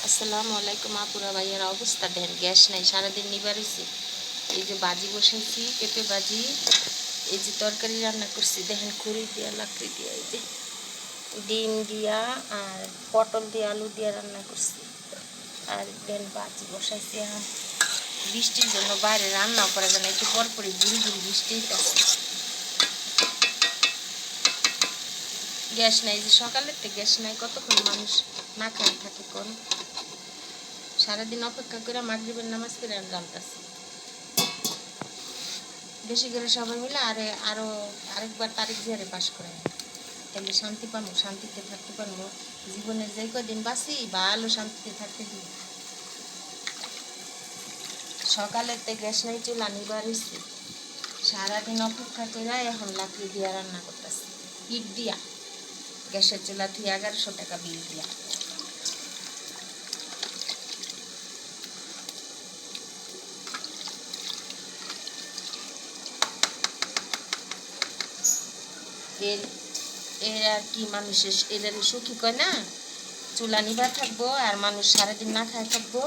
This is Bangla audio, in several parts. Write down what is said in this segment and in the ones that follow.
আসসালামু আলাইকুম আপুরা ভাইয়ার অবস্থা দেখেন, গ্যাস নাই, সারাদিন নিবার হয়েছে। এই যে বাজি বসাইছি, পেঁপে বাজি, এই যে তরকারি রান্না করছি দেখেন, খুঁড়ি দিয়া লাকড়ি দিয়া, এই যে ডিম দিয়া আর পটল দিয়ে আলু দিয়ে রান্না করছি। আর দেন বাজি বসাইছি। আর বৃষ্টির জন্য বাইরে রান্নাও করা যায় না, একটু পরপরই গুড়ি গুড়ি বৃষ্টি আছে। গ্যাস নাই, যে সকালের থেকে গ্যাস নাই, কতক্ষণ মানুষ না খায় থাকে কোন। সারাদিন অপেক্ষা করে মাগরিবের নামাজ করে রান্তাছি। বেশি করে সবাই মিলে আরো আরেকবার তারিখ জিয়ারে পাশ করে, তাহলে শান্তি পাবো, শান্তিতে থাকতে পারবো। জীবনের যে কদিন বাঁচি ভালো শান্তিতে থাকতে দিই। সকালেতে গ্যাস নাই, চুলা নিবার হয়েছে, সারাদিন অপেক্ষা করে এখন লাকড়ি দিয়া রান্না করতেছি, ইট দিয়া। গ্যাসের চুলা থেকে 1100 টাকা বিল দিয়া। এর এর আর কি, মানুষের এদের সুখী কয় না, চুলা নিবা থাকবো আর মানুষ সারাদিন না খায় থাকবো,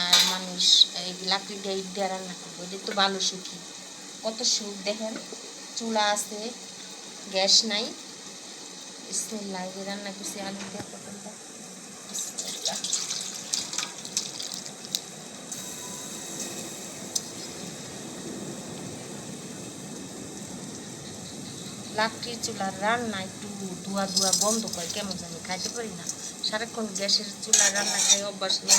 আর মানুষ এই লাকড়ি দিয়ে ইট দিয়ে রান্না করবো, এটা তো ভালো সুখী। কত সুখ দেখেন, চুলা আছে, গ্যাস নাই। বিসমিল্লাহ, এই রান্না করছি আলু দিয়ে পটল দিয়ে। বিসমিল্লাহ। লাকড়ির চুলার রান্না একটু ধোয়া ধোয়া গন্ধ করে, কেমন জানি খাইতে পারি না। সারাক্ষণ গ্যাসের চুলার রান্না খাই অভ্যাস না,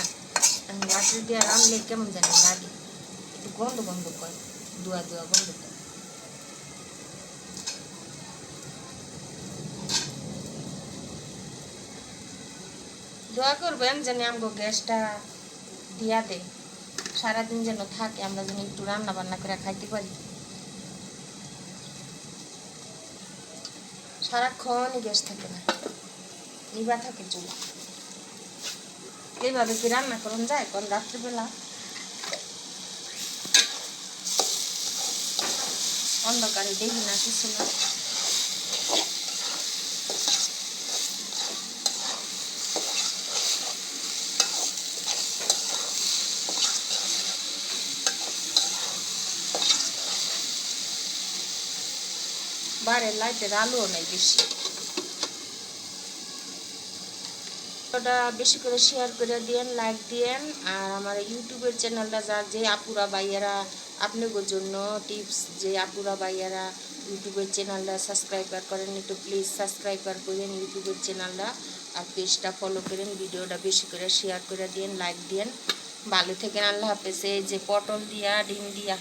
লাকড়ি দিয়ে রান্নলে কেমন জানি লাগে, একটু গন্ধ গন্ধ করে, ধোয়া ধোয়া গন্ধ করে। দোয়া করবেন যেন আমগো গ্যাসটা দিয়া দেয়, সারাদিন যেন থাকে, আমরা যেন একটু রান্না বান্না করে খাইতে পারি। সারাক্ষণই গ্যাস থাকে না, নিবা থাকে চুলা। এইভাবে কি রান্না করুন যায় কোন রাত্রিবেলা? অন্ধকারে দেখি না কিছু না। বাইরের লাইটের আলোও নাই বেশি। ওটা বেশি করে শেয়ার করে দিয়েন, লাইক দিয়েন। আর আমার ইউটিউবের চ্যানেলটা যে আপুরা ভাইয়ারা আপনাদের জন্য টিপস, যে আপুরা ভাইয়ারা ইউটিউবের চ্যানেলটা সাবস্ক্রাইবার করেন, একটু প্লিজ সাবস্ক্রাইবার করেন ইউটিউবের চ্যানেলটা, আর পেজটা ফলো করেন, ভিডিওটা বেশি করে শেয়ার করে দিয়েন, লাইক দিয়েন। ভালো থেকেন, আল্লাহ হাফেজ। এই যে পটল দিয়া ডিম দিয়া